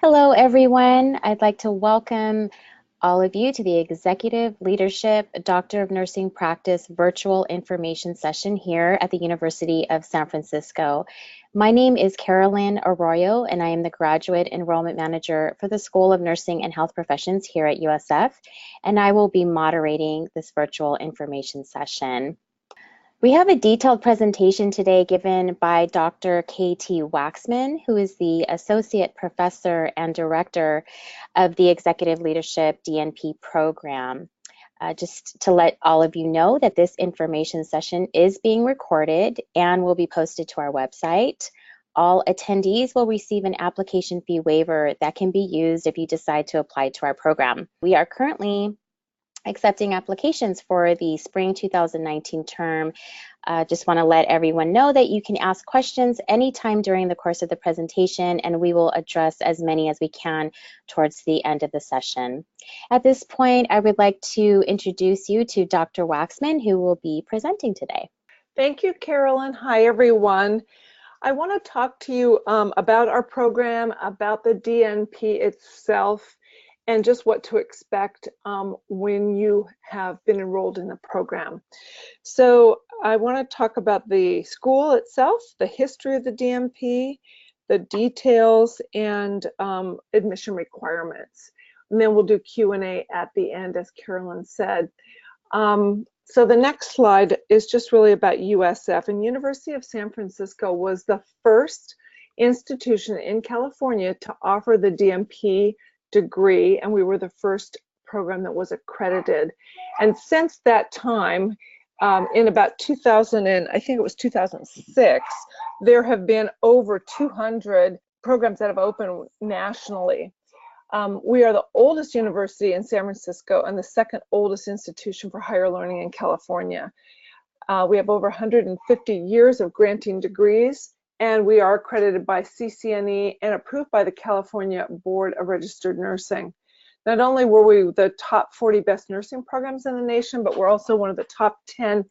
Hello, everyone. I'd like to welcome all of you to the Executive Leadership Doctor of Nursing Practice virtual information session here at the University of San Francisco. My name is Carolyn Arroyo, and I am the Graduate Enrollment Manager for the School of Nursing and Health Professions here at USF, and I will be moderating this virtual information session. We have a detailed presentation today given by Dr. K.T. Waxman, who is the Associate Professor and Director of the Executive Leadership DNP program. Just to let all of you know that this information session is being recorded and will be posted to our website. All attendees will receive an application fee waiver that can be used if you decide to apply to our program. We are currently accepting applications for the spring 2019 term. Just want to let everyone know that you can ask questions anytime during the course of the presentation, and we will address as many as we can towards the end of the session. At this point, I would like to introduce you to Dr. Waxman, who will be presenting today. Thank you, Carolyn. Hi, everyone. I want to talk to you about our program, about the DNP itself, and just what to expect when you have been enrolled in the program. So I want to talk about the school itself, the history of the DNP, the details, and admission requirements. And then we'll do Q&A at the end, as Carolyn said. So the next slide is just really about USF. And University of San Francisco was the first institution in California to offer the DNP degree, and we were the first program that was accredited. And since that time, in about 2000, and I think it was 2006, there have been over 200 programs that have opened nationally. We are the oldest university in San Francisco and the second oldest institution for higher learning in California. We have over 150 years of granting degrees, and we are accredited by CCNE and approved by the California Board of Registered Nursing. Not only were we the top 40 best nursing programs in the nation, but we're also one of the top 10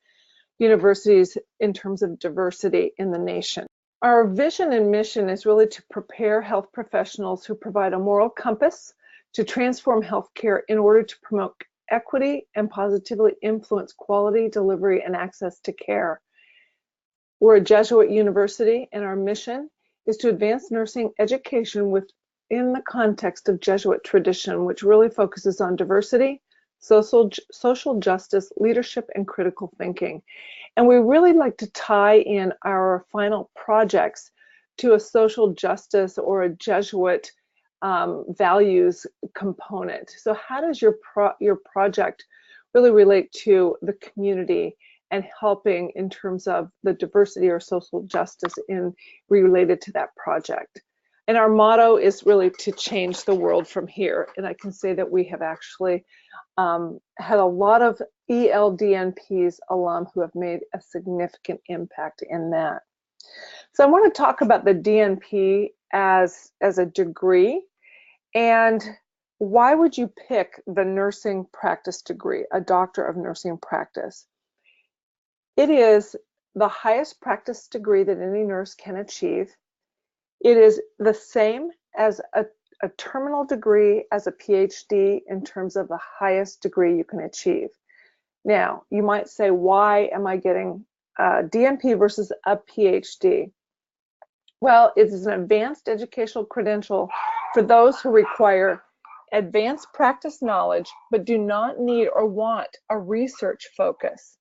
universities in terms of diversity in the nation. Our vision and mission is really to prepare health professionals who provide a moral compass to transform healthcare in order to promote equity and positively influence quality, delivery, and access to care. We're a Jesuit university, and our mission is to advance nursing education within the context of Jesuit tradition, which really focuses on diversity, social justice, leadership, and critical thinking. And we really like to tie in our final projects to a social justice or a Jesuit values component. So how does your project really relate to the community and helping in terms of the diversity or social justice related to that project? And our motto is really to change the world from here. And I can say that we have actually had a lot of ELDNP's alum who have made a significant impact in that. So I want to talk about the DNP as a degree, and why would you pick the nursing practice degree, a Doctor of Nursing Practice? It is the highest practice degree that any nurse can achieve. It is the same as a terminal degree as a PhD in terms of the highest degree you can achieve. Now, you might say, why am I getting a DNP versus a PhD? Well, it is an advanced educational credential for those who require advanced practice knowledge but do not need or want a research focus.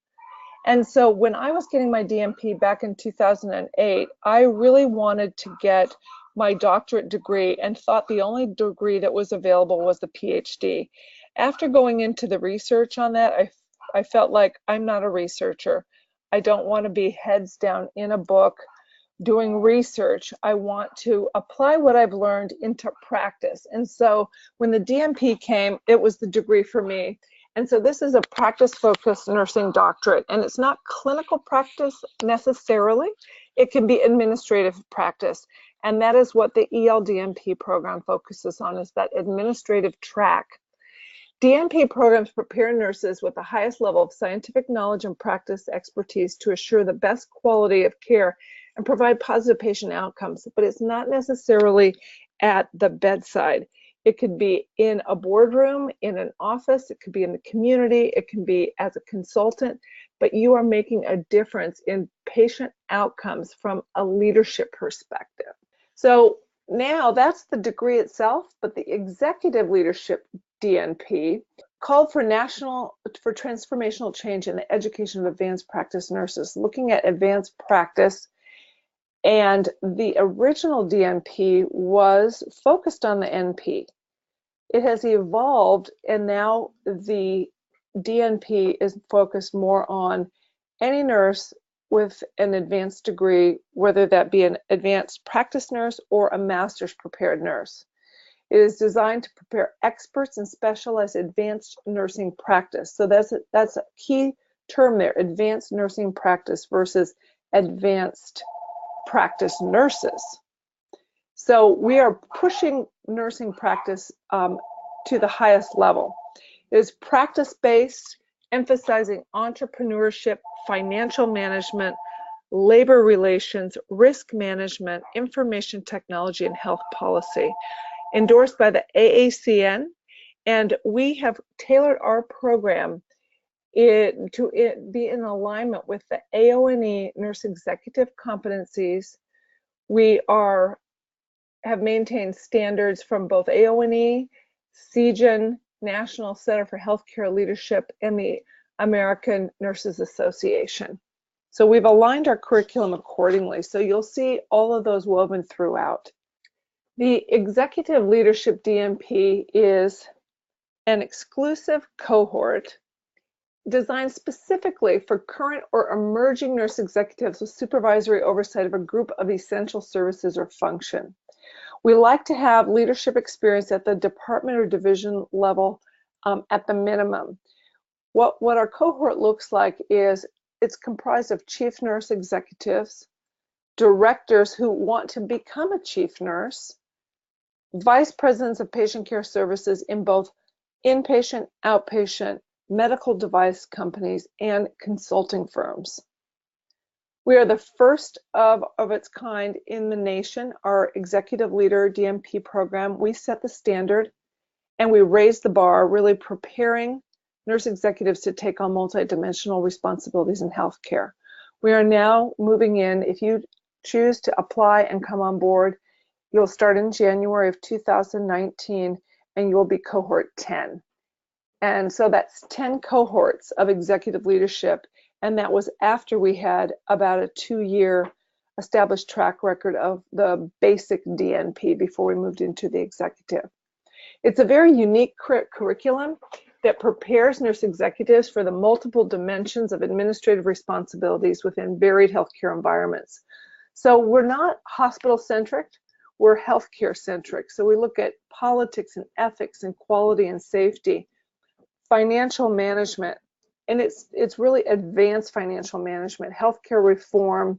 And so when I was getting my DNP back in 2008, I really wanted to get my doctorate degree and thought the only degree that was available was the PhD. After going into the research on that, I felt like I'm not a researcher. I don't want to be heads down in a book doing research. I want to apply what I've learned into practice. And so when the DNP came, it was the degree for me. And so this is a practice-focused nursing doctorate, and it's not clinical practice necessarily. It can be administrative practice, and that is what the ELDNP program focuses on, is that administrative track. DNP programs prepare nurses with the highest level of scientific knowledge and practice expertise to assure the best quality of care and provide positive patient outcomes, but it's not necessarily at the bedside. It could be in a boardroom, in an office, it could be in the community, it can be as a consultant, but you are making a difference in patient outcomes from a leadership perspective. So now that's the degree itself, but the executive leadership DNP called for transformational change in the education of advanced practice nurses, looking at advanced practice. And the original DNP was focused on the NP. It has evolved, and now the DNP is focused more on any nurse with an advanced degree, whether that be an advanced practice nurse or a master's prepared nurse. It is designed to prepare experts in specialized advanced nursing practice. So that's a key term there, advanced nursing practice versus advanced practice nurses. So we are pushing nursing practice to the highest level. It is practice-based, emphasizing entrepreneurship, financial management, labor relations, risk management, information technology, and health policy. Endorsed by the AACN, and we have tailored our program to be in alignment with the AONE Nurse Executive Competencies. We have maintained standards from both AONE, CGEAN, National Center for Healthcare Leadership, and the American Nurses Association. So we've aligned our curriculum accordingly. So you'll see all of those woven throughout. The Executive Leadership DNP is an exclusive cohort designed specifically for current or emerging nurse executives with supervisory oversight of a group of essential services or function. We like to have leadership experience at the department or division level at the minimum. What our cohort looks like is it's comprised of chief nurse executives, directors who want to become a chief nurse, vice presidents of patient care services in both inpatient, outpatient, medical device companies, and consulting firms. We are the first of its kind in the nation. Our Executive Leader DNP program, we set the standard and we raise the bar, really preparing nurse executives to take on multidimensional responsibilities in healthcare. We are now moving in. If you choose to apply and come on board, you'll start in January of 2019 and you'll be cohort 10. And so that's 10 cohorts of executive leadership. And that was after we had about a 2-year established track record of the basic DNP before we moved into the executive. It's a very unique curriculum that prepares nurse executives for the multiple dimensions of administrative responsibilities within varied healthcare environments. So we're not hospital-centric, we're healthcare-centric. So we look at politics and ethics and quality and safety, financial management, and it's really advanced financial management, healthcare reform,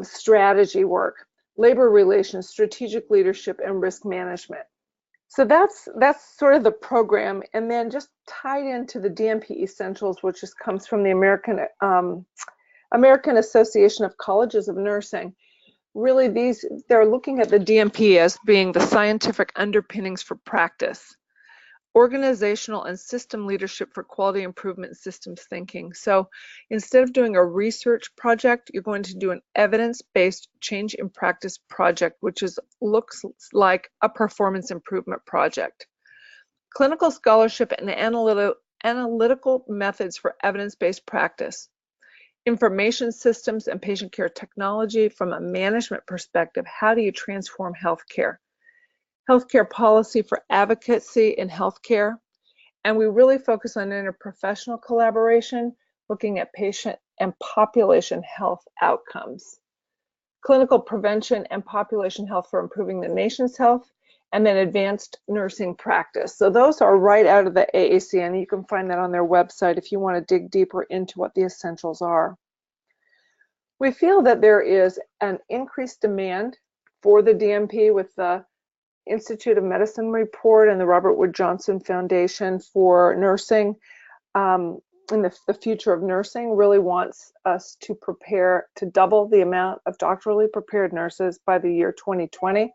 strategy work, labor relations, strategic leadership, and risk management. So that's sort of the program, and then just tied into the DNP Essentials, which just comes from the American Association of Colleges of Nursing. Really, they're looking at the DNP as being the scientific underpinnings for practice, organizational and system leadership for quality improvement and systems thinking. So instead of doing a research project, you're going to do an evidence-based change in practice project, which looks like a performance improvement project. Clinical scholarship and analytical methods for evidence-based practice. Information systems and patient care technology from a management perspective. How do you transform healthcare? Healthcare policy for advocacy in healthcare, and we really focus on interprofessional collaboration, looking at patient and population health outcomes, clinical prevention and population health for improving the nation's health, and then advanced nursing practice. So those are right out of the AACN. You can find that on their website if you want to dig deeper into what the essentials are. We feel that there is an increased demand for the DNP with the Institute of Medicine report and the Robert Wood Johnson Foundation for Nursing, and the future of nursing really wants us to prepare to double the amount of doctorally prepared nurses by the year 2020.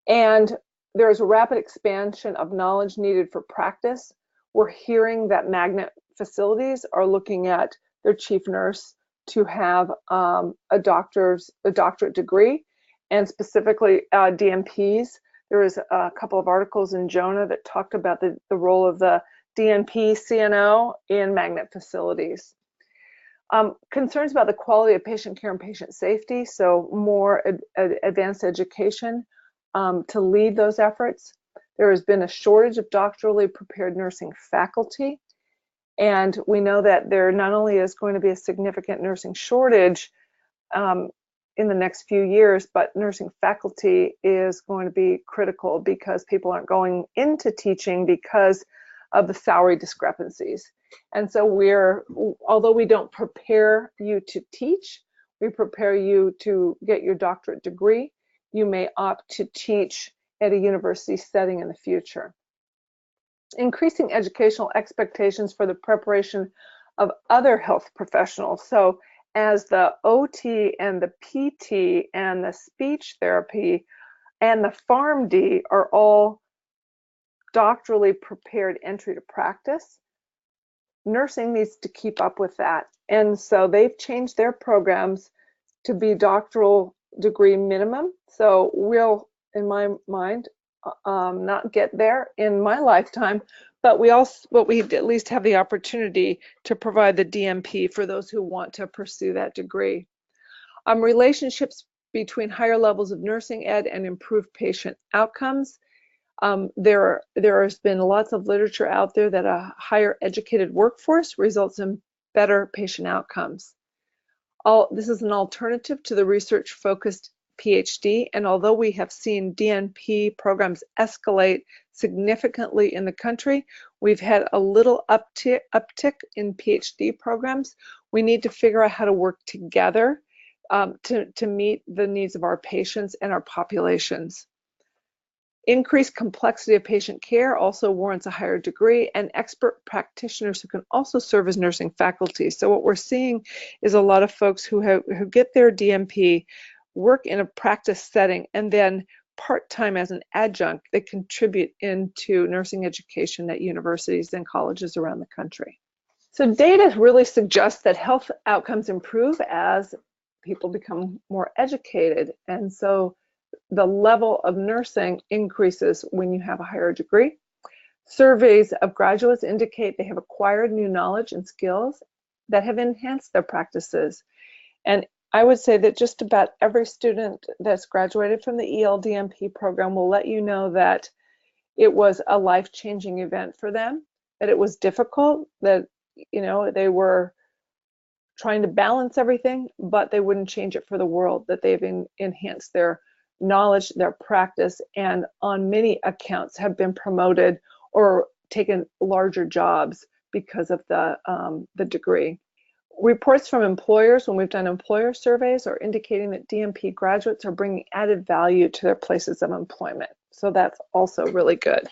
And there's a rapid expansion of knowledge needed for practice. We're hearing that magnet facilities are looking at their chief nurse to have a doctorate degree, and specifically DNPs. There was a couple of articles in JONA that talked about the role of the DNP CNO in magnet facilities. Concerns about the quality of patient care and patient safety, so more advanced education to lead those efforts. There has been a shortage of doctorally prepared nursing faculty, and we know that there not only is going to be a significant nursing shortage in the next few years, but nursing faculty is going to be critical because people aren't going into teaching because of the salary discrepancies. And so although we don't prepare you to teach, we prepare you to get your doctorate degree. You may opt to teach at a university setting in the future. Increasing educational expectations for the preparation of other health professionals. So as the OT and the PT and the speech therapy and the PharmD are all doctorally prepared entry to practice, nursing needs to keep up with that. And so they've changed their programs to be doctoral degree minimum. So we'll, in my mind, not get there in my lifetime, but we at least have the opportunity to provide the DNP for those who want to pursue that degree. Relationships between higher levels of nursing ed and improved patient outcomes. There has been lots of literature out there that a higher educated workforce results in better patient outcomes. This is an alternative to the research-focused PhD, and although we have seen DNP programs escalate significantly in the country, we've had a little uptick in PhD programs. We need to figure out how to work together to meet the needs of our patients and our populations. Increased complexity of patient care also warrants a higher degree, and expert practitioners who can also serve as nursing faculty. So what we're seeing is a lot of folks who get their DNP, work in a practice setting, and then part-time as an adjunct, they contribute into nursing education at universities and colleges around the country. So data really suggests that health outcomes improve as people become more educated, and so the level of nursing increases when you have a higher degree. Surveys of graduates indicate they have acquired new knowledge and skills that have enhanced their practices. And I would say that just about every student that's graduated from the ELDNP program will let you know that it was a life-changing event for them, that it was difficult, that they were trying to balance everything, but they wouldn't change it for the world, that they've enhanced their knowledge, their practice, and on many accounts have been promoted or taken larger jobs because of the degree. Reports from employers, when we've done employer surveys, are indicating that DNP graduates are bringing added value to their places of employment. So that's also really good.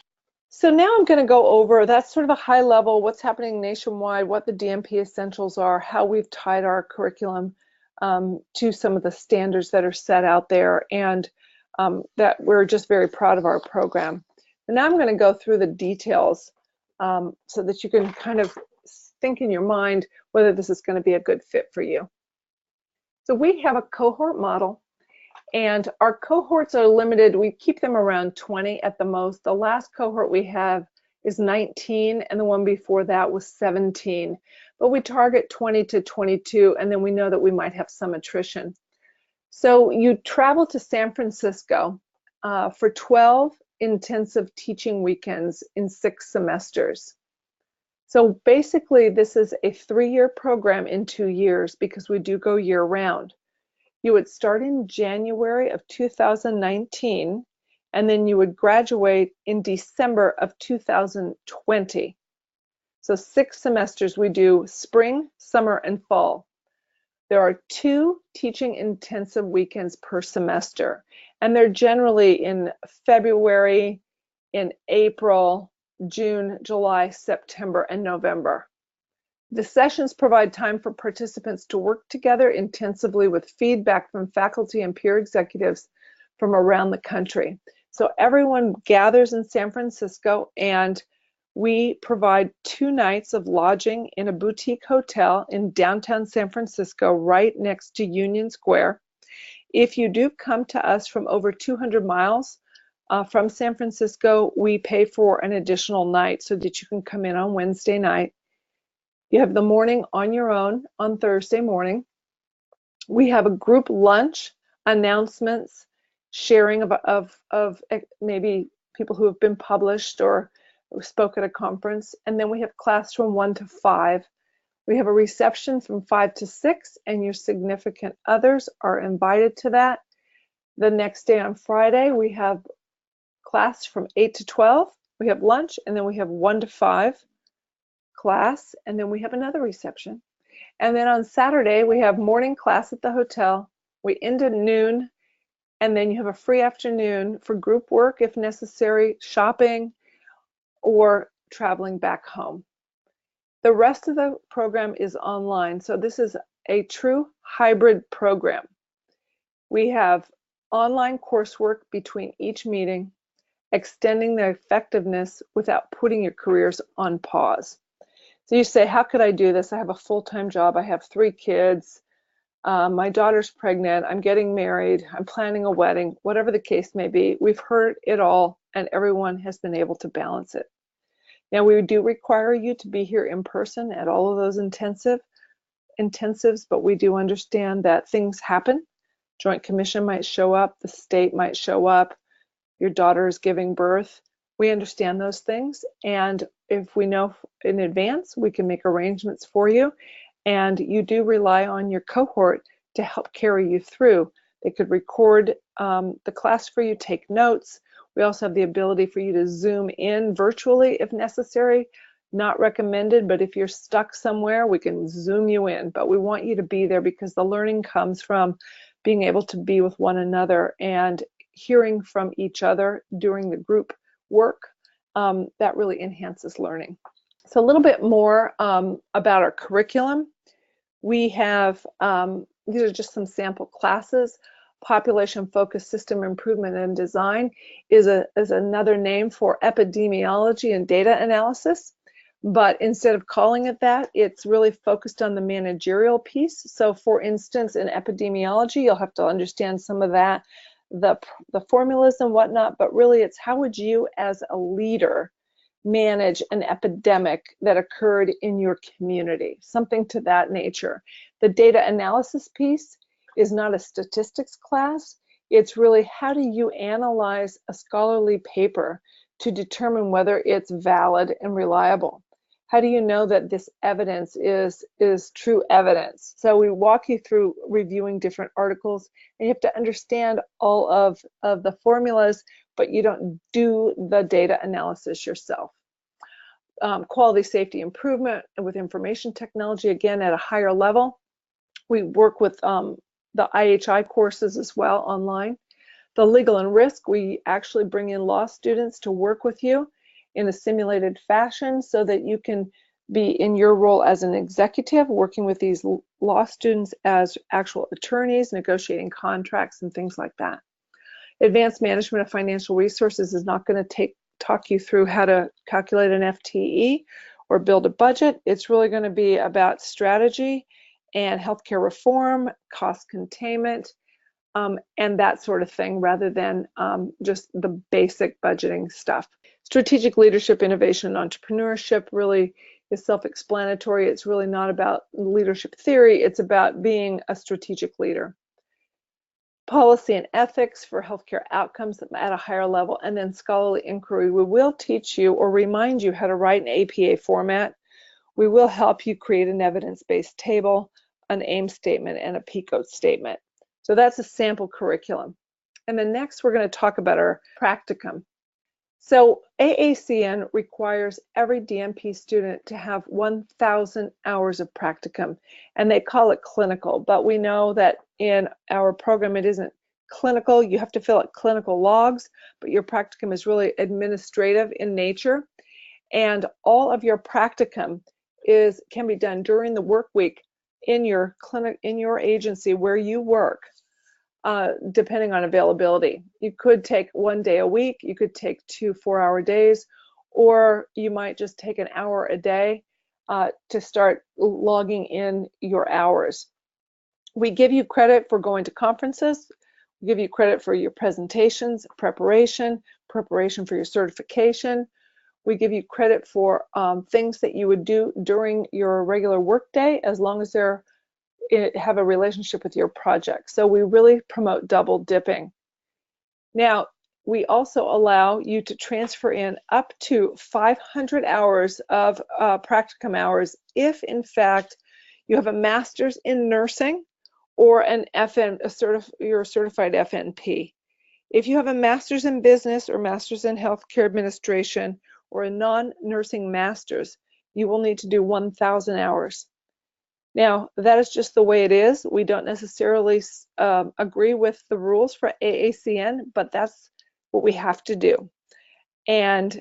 So now I'm going to go over, that's sort of a high level, what's happening nationwide, what the DNP Essentials are, how we've tied our curriculum to some of the standards that are set out there, and that we're just very proud of our program. And now I'm going to go through the details so that you can kind of think in your mind whether this is going to be a good fit for you. So we have a cohort model, and our cohorts are limited. We keep them around 20 at the most. The last cohort we have is 19, and the one before that was 17. But we target 20 to 22, and then we know that we might have some attrition. So you travel to San Francisco for 12 intensive teaching weekends in 6 semesters. So basically, this is a 3-year program in 2 years because we do go year-round. You would start in January of 2019, and then you would graduate in December of 2020. So 6 semesters. We do spring, summer, and fall. There are 2 teaching intensive weekends per semester, and they're generally in February, in April, June, July, September, and November. The sessions provide time for participants to work together intensively with feedback from faculty and peer executives from around the country. So everyone gathers in San Francisco, and we provide 2 nights of lodging in a boutique hotel in downtown San Francisco, right next to Union Square. If you do come to us from over 200 miles from San Francisco, we pay for an additional night so that you can come in on Wednesday night. You have the morning on your own on Thursday morning. We have a group lunch, announcements, sharing of maybe people who have been published or spoke at a conference, and then we have class from 1 to 5. We have a reception from 5 to 6, and your significant others are invited to that. The next day on Friday, we have class from 8 to 12. We have lunch, and then we have 1 to 5 class, and then we have another reception. And then on Saturday, we have morning class at the hotel. We end at noon, and then you have a free afternoon for group work if necessary, shopping, or traveling back home. The rest of the program is online, so this is a true hybrid program. We have online coursework between each meeting, extending the effectiveness without putting your careers on pause. So you say, how could I do this? I have a full-time job. I have 3 kids. My daughter's pregnant. I'm getting married. I'm planning a wedding. Whatever the case may be, we've heard it all, and everyone has been able to balance it. Now, we do require you to be here in person at all of those intensives, but we do understand that things happen. Joint Commission might show up. The state might show up. Your daughter is giving birth. We understand those things, and if we know in advance, we can make arrangements for you, and you do rely on your cohort to help carry you through. They could record the class for you, take notes. We also have the ability for you to Zoom in virtually if necessary. Not recommended, but if you're stuck somewhere, we can Zoom you in, but we want you to be there because the learning comes from being able to be with one another and hearing from each other during the group work. That really enhances learning. So a little bit more about our curriculum. We have, these are just some sample classes. Population-focused system improvement and design is another name for epidemiology and data analysis. But instead of calling it that, it's really focused on the managerial piece. So for instance, in epidemiology, you'll have to understand some of that, the formulas and whatnot, but really it's how would you as a leader manage an epidemic that occurred in your community, something to that nature. The data analysis piece is not a statistics class. It's really how do you analyze a scholarly paper to determine whether it's valid and reliable. How do you know that this evidence is true evidence? So we walk you through reviewing different articles, and you have to understand all of the formulas, but you don't do the data analysis yourself. Quality safety improvement with information technology, again, at a higher level. We work with the IHI courses as well online. The legal and risk, we actually bring in law students to work with you in a simulated fashion so that you can be in your role as an executive, working with these law students as actual attorneys, negotiating contracts and things like that. Advanced management of financial resources is not going to talk you through how to calculate an FTE or build a budget. It's really going to be about strategy and healthcare reform, cost containment, and that sort of thing, rather than just the basic budgeting stuff. Strategic leadership, innovation, and entrepreneurship really is self-explanatory. It's really not about leadership theory. It's about being a strategic leader. Policy and ethics for healthcare outcomes at a higher level, and then scholarly inquiry. We will teach you or remind you how to write an APA format. We will help you create an evidence-based table, an AIM statement, and a PICO statement. So that's a sample curriculum. And then next we're going to talk about our practicum. So AACN requires every DNP student to have 1,000 hours of practicum, and they call it clinical, but we know that in our program it isn't clinical. You have to fill out clinical logs, but your practicum is really administrative in nature, and all of your practicum can be done during the work week in your clinic, in your agency where you work. depending on availability. You could take 1 day a week, you could take 2 4-hour days, or you might just take an hour a day to start logging in your hours. We give you credit for going to conferences. We give you credit for your presentations, preparation for your certification. We give you credit for things that you would do during your regular workday, as long as they're have a relationship with your project. So we really promote double dipping. Now, we also allow you to transfer in up to 500 hours of practicum hours if, in fact, you have a master's in nursing or an you're a certified FNP. If you have a master's in business or master's in healthcare administration or a non-nursing master's, you will need to do 1,000 hours. Now, that is just the way it is. We don't necessarily agree with the rules for AACN, but that's what we have to do. And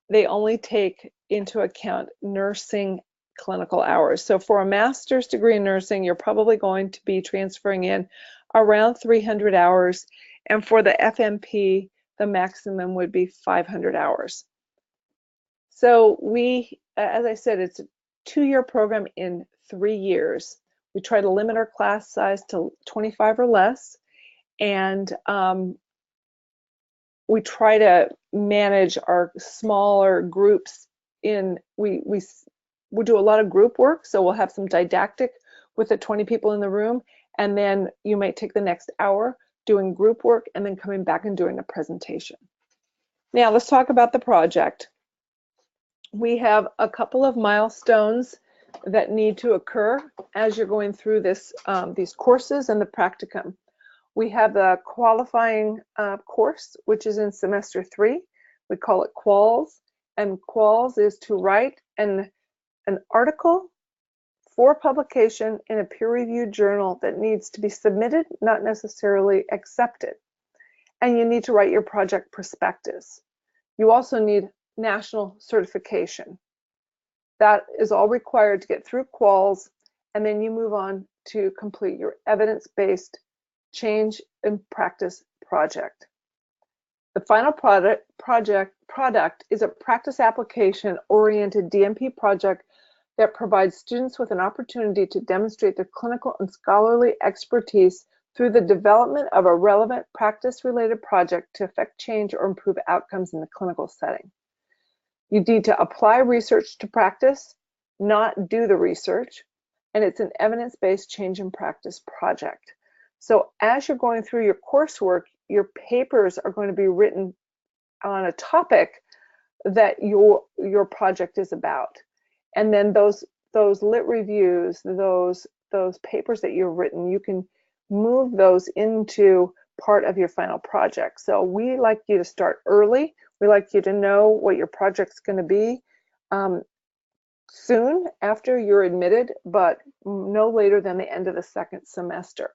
they only take into account nursing clinical hours. So for a master's degree in nursing, you're probably going to be transferring in around 300 hours. And for the FNP, the maximum would be 500 hours. So we, as I said, it's a 2-year program in 3 years. We try to limit our class size to 25 or less, and we try to manage our smaller groups in, we do a lot of group work, so we'll have some didactic with the 20 people in the room, and then you might take the next hour doing group work and then coming back and doing a presentation. Now let's talk about the project. We have a couple of milestones that need to occur as you're going through this, these courses and the practicum. We have the qualifying course, which is in semester 3. We call it quals, and quals is to write an article for publication in a peer-reviewed journal that needs to be submitted, not necessarily accepted. And you need to write your project prospectus. You also need national certification. That is all required to get through quals, and then you move on to complete your evidence-based change in practice project. The final product is a practice application oriented DNP project that provides students with an opportunity to demonstrate their clinical and scholarly expertise through the development of a relevant practice-related project to affect change or improve outcomes in the clinical setting. You need to apply research to practice, not do the research, and it's an evidence-based change in practice project. So as you're going through your coursework, your papers are going to be written on a topic that your project is about. And then those lit reviews, those papers that you've written, you can move those into part of your final project. So we like you to start early. We like you to know what your project's going to be soon after you're admitted, but no later than the end of the second semester.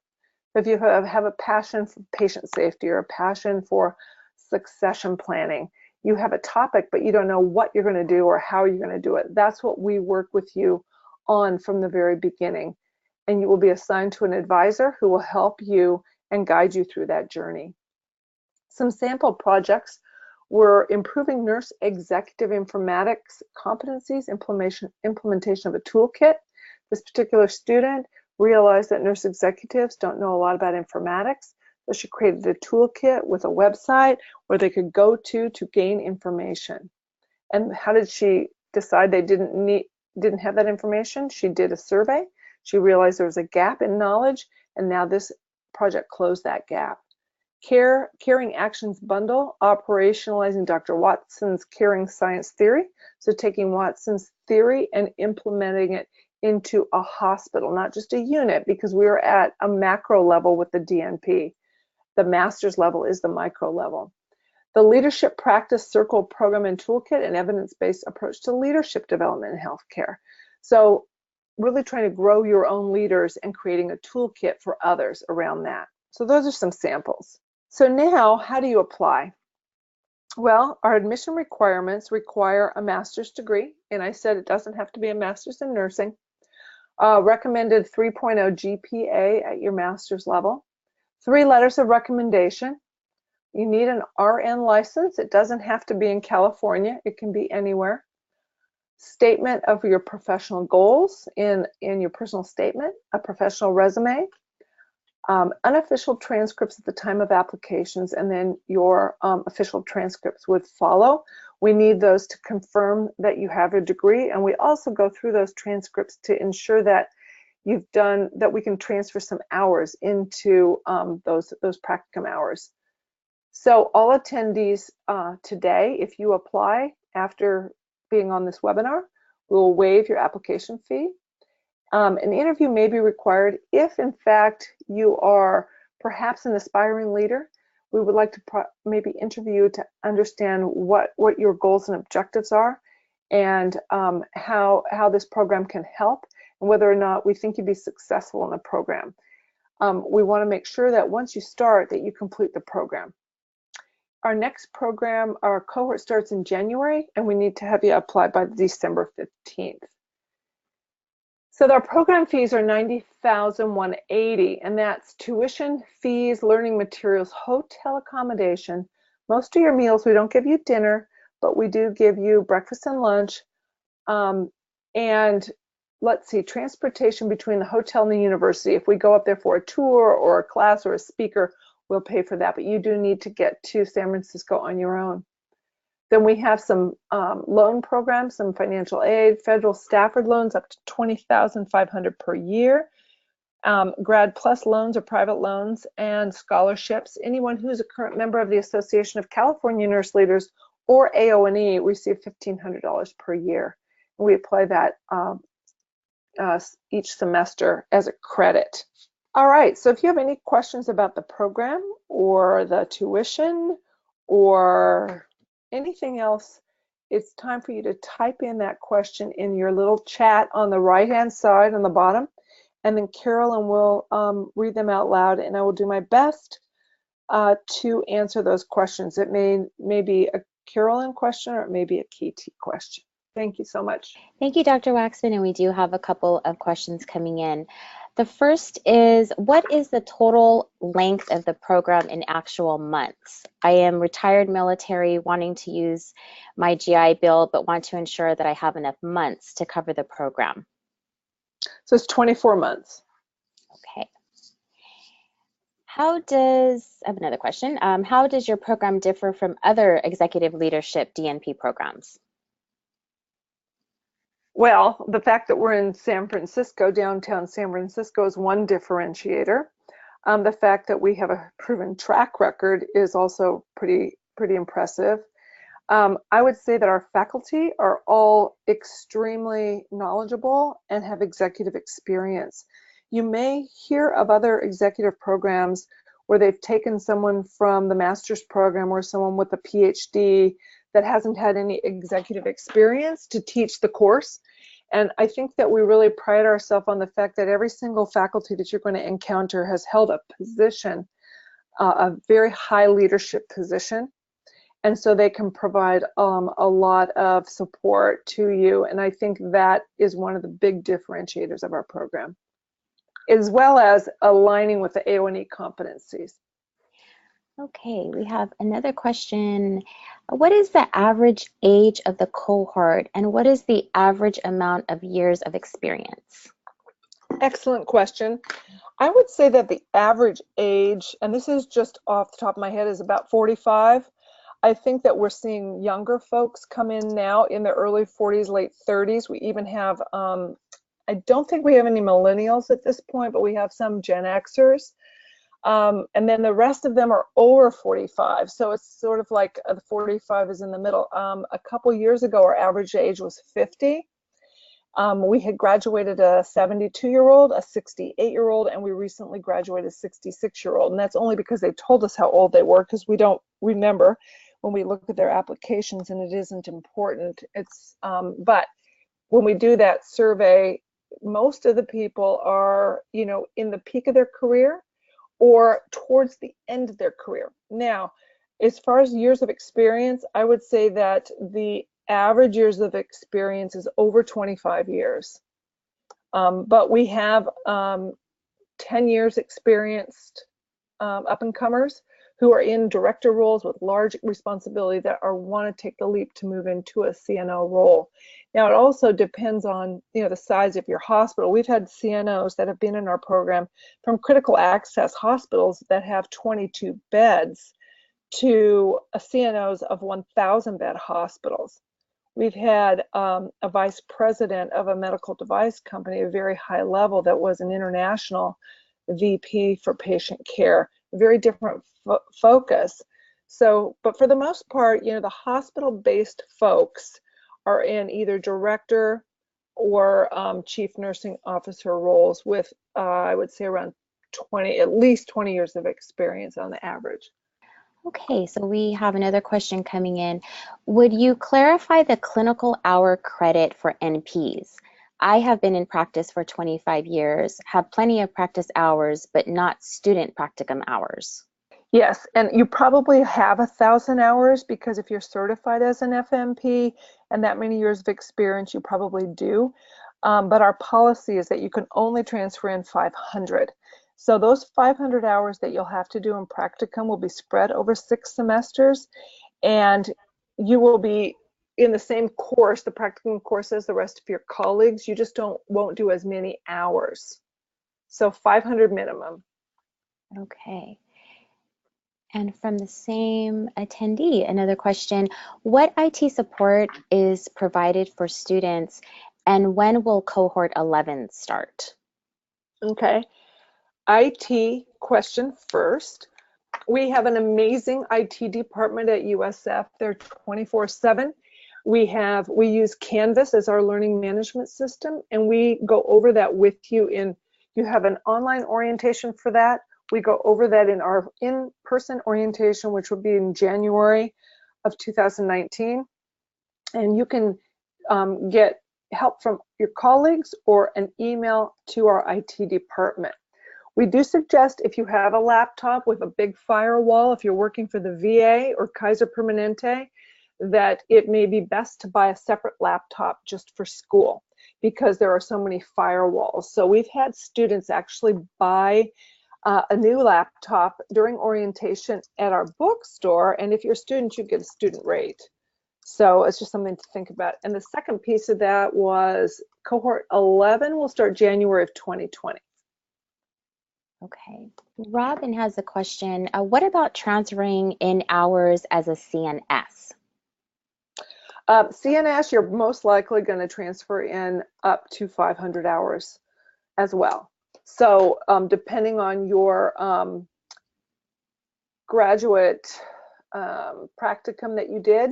If you have a passion for patient safety or a passion for succession planning, you have a topic, but you don't know what you're going to do or how you're going to do it. That's what we work with you on from the very beginning. And you will be assigned to an advisor who will help you and guide you through that journey. Some sample projects were improving nurse executive informatics competencies, implementation of a toolkit. This particular student realized that nurse executives don't know a lot about informatics, so she created a toolkit with a website where they could go to gain information. And how did she decide they didn't have that information? She did a survey. She realized there was a gap in knowledge, and now this project closed that gap. Caring Actions Bundle, operationalizing Dr. Watson's caring science theory. So taking Watson's theory and implementing it into a hospital, not just a unit, because we are at a macro level with the DNP. The master's level is the micro level. The Leadership Practice Circle Program and Toolkit, an evidence-based approach to leadership development in healthcare. So really trying to grow your own leaders and creating a toolkit for others around that. So those are some samples. So now, how do you apply? Well, our admission requirements require a master's degree, and I said it doesn't have to be a master's in nursing. Recommended 3.0 GPA at your master's level. 3 letters of recommendation. You need an RN license. It doesn't have to be in California. It can be anywhere. Statement of your professional goals in your personal statement, a professional resume, unofficial transcripts at the time of applications, and then your official transcripts would follow. We need those to confirm that you have a degree, and we also go through those transcripts to ensure that that we can transfer some hours into those practicum hours. So all attendees today, if you apply after being on this webinar, we will waive your application fee. An interview may be required if, in fact, you are perhaps an aspiring leader. We would like to maybe interview you to understand what your goals and objectives are, and how this program can help, and whether or not we think you'd be successful in the program. We want to make sure that once you start, that you complete the program. Our next program, our cohort, starts in January, and we need to have you apply by December 15th. So our program fees are $90,180, and that's tuition, fees, learning materials, hotel accommodation. Most of your meals, we don't give you dinner, but we do give you breakfast and lunch. And let's see, transportation between the hotel and the university. If we go up there for a tour or a class or a speaker, we'll pay for that, but you do need to get to San Francisco on your own. Then we have some loan programs, some financial aid, federal Stafford loans up to $20,500 per year, Grad Plus loans or private loans, and scholarships. Anyone who's a current member of the Association of California Nurse Leaders or AONE receive $1,500 per year. And we apply that each semester as a credit. All right, so if you have any questions about the program or the tuition or anything else, it's time for you to type in that question in your little chat on the right-hand side on the bottom, and then Carolyn will read them out loud, and I will do my best to answer those questions. It may be a Carolyn question, or it may be a KT question. Thank you so much. Thank you, Dr. Waxman, and we do have a couple of questions coming in. The first is, what is the total length of the program in actual months? I am retired military, wanting to use my GI Bill, but want to ensure that I have enough months to cover the program. So it's 24 months. Okay. I have another question. How does your program differ from other executive leadership DNP programs? Well, the fact that we're in San Francisco, downtown San Francisco, is one differentiator. The fact that we have a proven track record is also pretty impressive. I would say that our faculty are all extremely knowledgeable and have executive experience. You may hear of other executive programs where they've taken someone from the master's program or someone with a PhD that hasn't had any executive experience to teach the course. And I think that we really pride ourselves on the fact that every single faculty that you're going to encounter has held a position, a very high leadership position. And so they can provide a lot of support to you. And I think that is one of the big differentiators of our program, as well as aligning with the AONE competencies. Okay, we have another question. What is the average age of the cohort, and what is the average amount of years of experience? Excellent question. I would say that the average age, and this is just off the top of my head, is about 45. I think that we're seeing younger folks come in now in their early 40s, late 30s. We even have, I don't think we have any millennials at this point, but we have some Gen Xers. And then the rest of them are over 45. So it's sort of like the 45 is in the middle. A couple years ago, our average age was 50. We had graduated a 72-year-old, a 68-year-old, and we recently graduated a 66-year-old. And that's only because they told us how old they were, because we don't remember when we look at their applications, and it isn't important. But when we do that survey, most of the people are, in the peak of their career or towards the end of their career. Now, as far as years of experience, I would say that the average years of experience is over 25 years. But we have 10 years experienced up-and-comers who are in director roles with large responsibility that want to take the leap to move into a CNO role. Now, it also depends on the size of your hospital. We've had CNOs that have been in our program from critical access hospitals that have 22 beds to CNOs of 1,000 bed hospitals. We've had a vice president of a medical device company, a very high level, that was an international VP for patient care, a very different focus. So, but for the most part, the hospital-based folks are in either director or chief nursing officer roles with, I would say, around at least 20 years of experience on the average. Okay, so we have another question coming in. Would you clarify the clinical hour credit for NPs? I have been in practice for 25 years, have plenty of practice hours, but not student practicum hours. Yes, and you probably have 1,000 hours because if you're certified as an FNP and that many years of experience, you probably do. But our policy is that you can only transfer in 500. So those 500 hours that you'll have to do in practicum will be spread over 6 semesters, and you will be in the same course, the practicum course, as the rest of your colleagues. You just won't do as many hours. So 500 minimum. Okay. And from the same attendee, another question, what IT support is provided for students and when will cohort 11 start? Okay, IT question first. We have an amazing IT department at USF. They're 24/7. We use Canvas as our learning management system, and we go over that with you you have an online orientation for that. We go over that in our in-person orientation, which will be in January of 2019. And you can get help from your colleagues or an email to our IT department. We do suggest if you have a laptop with a big firewall, if you're working for the VA or Kaiser Permanente, that it may be best to buy a separate laptop just for school because there are so many firewalls. So we've had students actually buy a new laptop during orientation at our bookstore, and if you're a student, you get a student rate. So it's just something to think about. And the second piece of that was cohort 11 will start January of 2020. Okay. Robin has a question. What about transferring in hours as a CNS? CNS, you're most likely going to transfer in up to 500 hours as well. So depending on your graduate practicum that you did,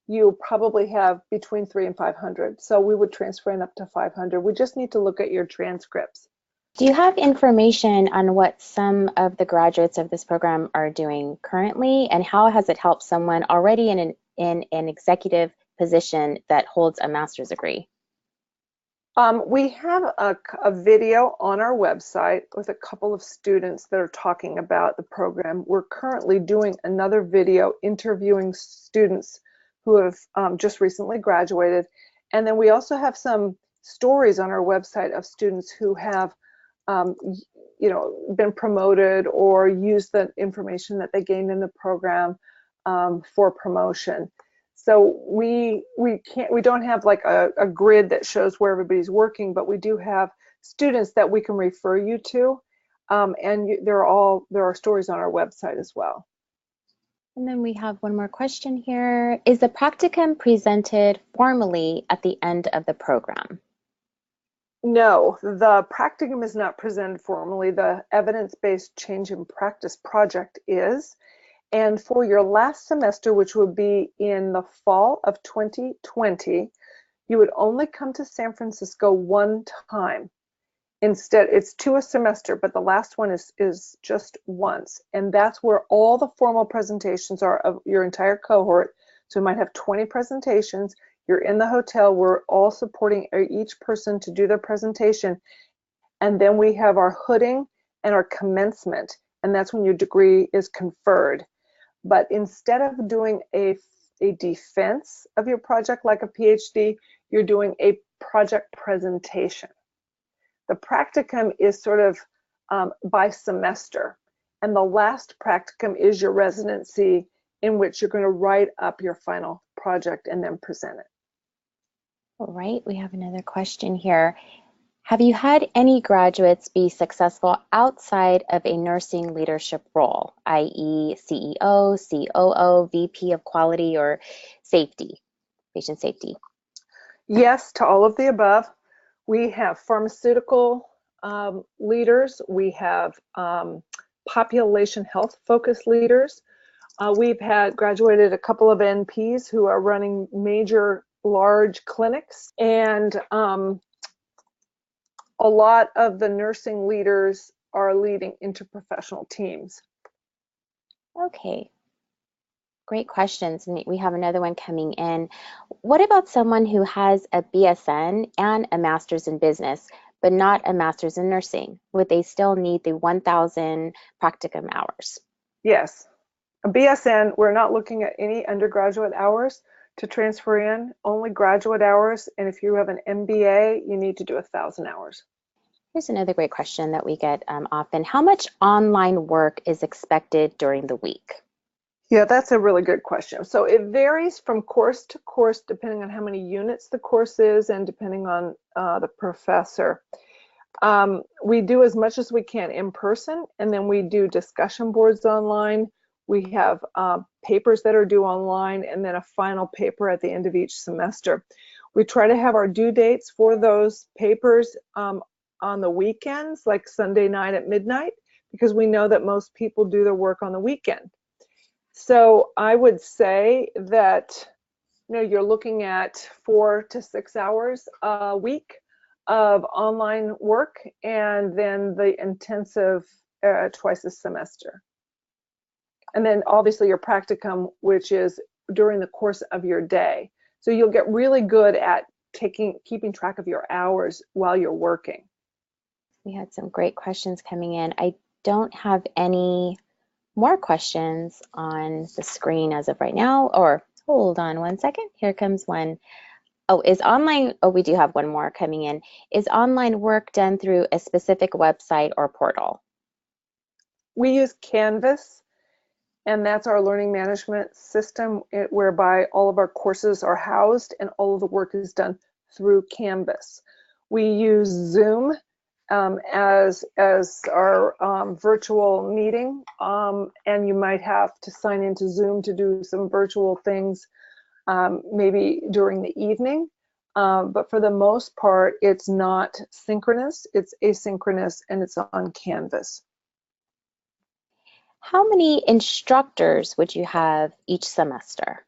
you probably have between 300 and 500. So we would transfer in up to 500. We just need to look at your transcripts. Do you have information on what some of the graduates of this program are doing currently, and how has it helped someone already in an executive position that holds a master's degree? We have a video on our website with a couple of students that are talking about the program. We're currently doing another video interviewing students who have just recently graduated. And then we also have some stories on our website of students who have been promoted or used the information that they gained in the program for promotion. So we don't have like a grid that shows where everybody's working, but we do have students that we can refer you to, and there are stories on our website as well. And then we have one more question here. Is the practicum presented formally at the end of the program? No, the practicum is not presented formally. The evidence-based change in practice project is. And for your last semester, which would be in the fall of 2020, you would only come to San Francisco one time. Instead, it's 2 a semester, but the last one is just once. And that's where all the formal presentations are of your entire cohort. So we might have 20 presentations. You're in the hotel. We're all supporting each person to do their presentation. And then we have our hooding and our commencement. And that's when your degree is conferred. But instead of doing a defense of your project like a PhD, you're doing a project presentation. The practicum is sort of by semester, And the last practicum is your residency, in which you're going to write up your final project and then present it. All right, we have another question here. Have you had any graduates be successful outside of a nursing leadership role, i.e. CEO, COO, VP of quality, or safety, patient safety? Yes to all of the above. We have pharmaceutical leaders. We have population health focused leaders. We've had graduated a couple of NPs who are running major large clinics, and a lot of the nursing leaders are leading interprofessional teams. Okay, great questions. And we have another one coming in. What about someone who has a BSN and a master's in business, but not a master's in nursing? Would they still need the 1,000 practicum hours? Yes. A BSN, we're not looking at any undergraduate hours to transfer in, only graduate hours. And if you have an MBA, you need to do 1,000 hours. Here's another great question that we get often. How much online work is expected during the week? Yeah, that's a really good question. So it varies from course to course, depending on how many units the course is and depending on the professor. We do as much as we can in person, and then we do discussion boards online. We have papers that are due online, and then a final paper at the end of each semester. We try to have our due dates for those papers on the weekends, like Sunday night at midnight, because we know that most people do their work on the weekend. So I would say that you're looking at 4 to 6 hours a week of online work, and then the intensive twice a semester. And then obviously your practicum, which is during the course of your day. So you'll get really good at keeping track of your hours while you're working. We had some great questions coming in. I don't have any more questions on the screen as of right now, or hold on one second. Here comes one. Oh, we do have one more coming in. Is online work done through a specific website or portal? We use Canvas, and that's our learning management system whereby all of our courses are housed and all of the work is done through Canvas. We use Zoom as our virtual meeting, and you might have to sign into Zoom to do some virtual things maybe during the evening, but for the most part it's not synchronous, it's asynchronous, and it's on Canvas. How many instructors would you have each semester?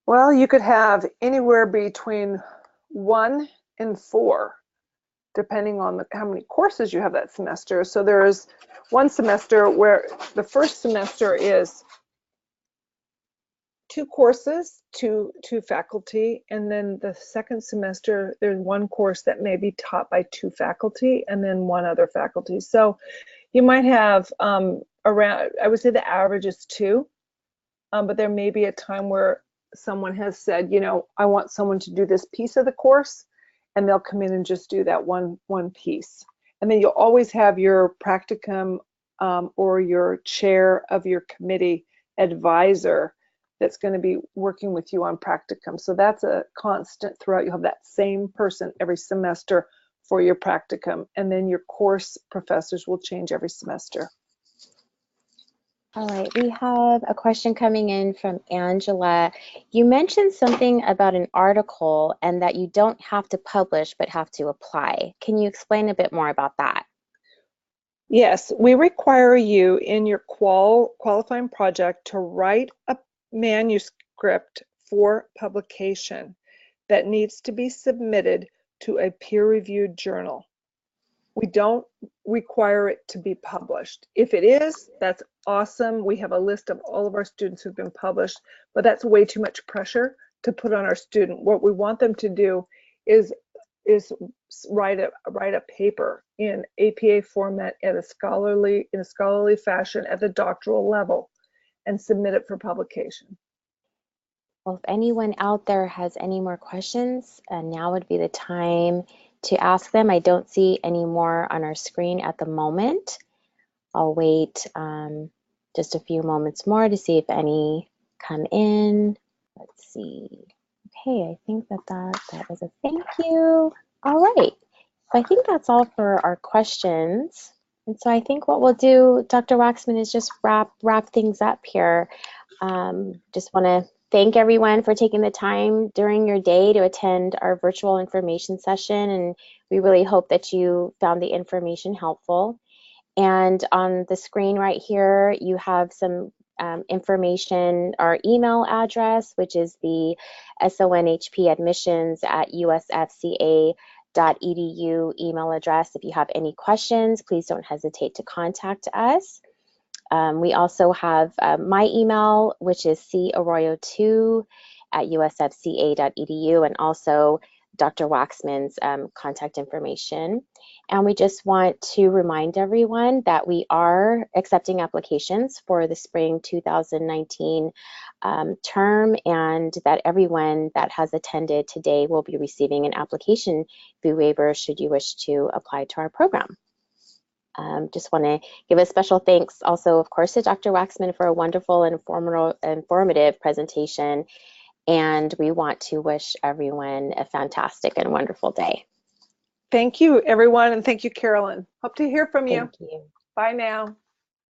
Well, you could have anywhere between 1 and 4, depending on how many courses you have that semester. So there is one semester where the first semester is 2 courses, two faculty, and then the second semester there's 1 course that may be taught by 2 faculty and then 1 other faculty. So you might have around, I would say the average is 2, but there may be a time where someone has said, I want someone to do this piece of the course, and they'll come in and just do that one piece. And then you'll always have your practicum or your chair of your committee advisor that's going to be working with you on practicum. So that's a constant throughout. You'll have that same person every semester for your practicum, and then your course professors will change every semester. All right, we have a question coming in from Angela. You mentioned something about an article and that you don't have to publish but have to apply. Can you explain a bit more about that? Yes, we require you in your qualifying project to write a manuscript for publication that needs to be submitted to a peer-reviewed journal. We don't require it to be published. If it is, that's awesome. We have a list of all of our students who've been published, but that's way too much pressure to put on our student. What we want them to do is write a paper in APA format in a scholarly fashion at the doctoral level and submit it for publication. Well, if anyone out there has any more questions, now would be the time to ask them. I don't see any more on our screen at the moment. I'll wait just a few moments more to see if any come in. Let's see. Okay, I think that was a thank you. All right. So I think that's all for our questions. And so I think what we'll do, Dr. Waxman, is just wrap things up here. Just want to thank everyone for taking the time during your day to attend our virtual information session, and we really hope that you found the information helpful. And on the screen right here, you have some information, our email address, which is the SONHP admissions at USFCA.edu email address. If you have any questions, please don't hesitate to contact us. We also have my email, which is carroyo2@usfca.edu, and also Dr. Waxman's contact information. And we just want to remind everyone that we are accepting applications for the spring 2019 term, and that everyone that has attended today will be receiving an application fee waiver should you wish to apply to our program. Just want to give a special thanks also, of course, to Dr. Waxman for a wonderful and informative presentation. And we want to wish everyone a fantastic and wonderful day. Thank you, everyone, and thank you, Carolyn. Hope to hear from you. Thank you. Bye now.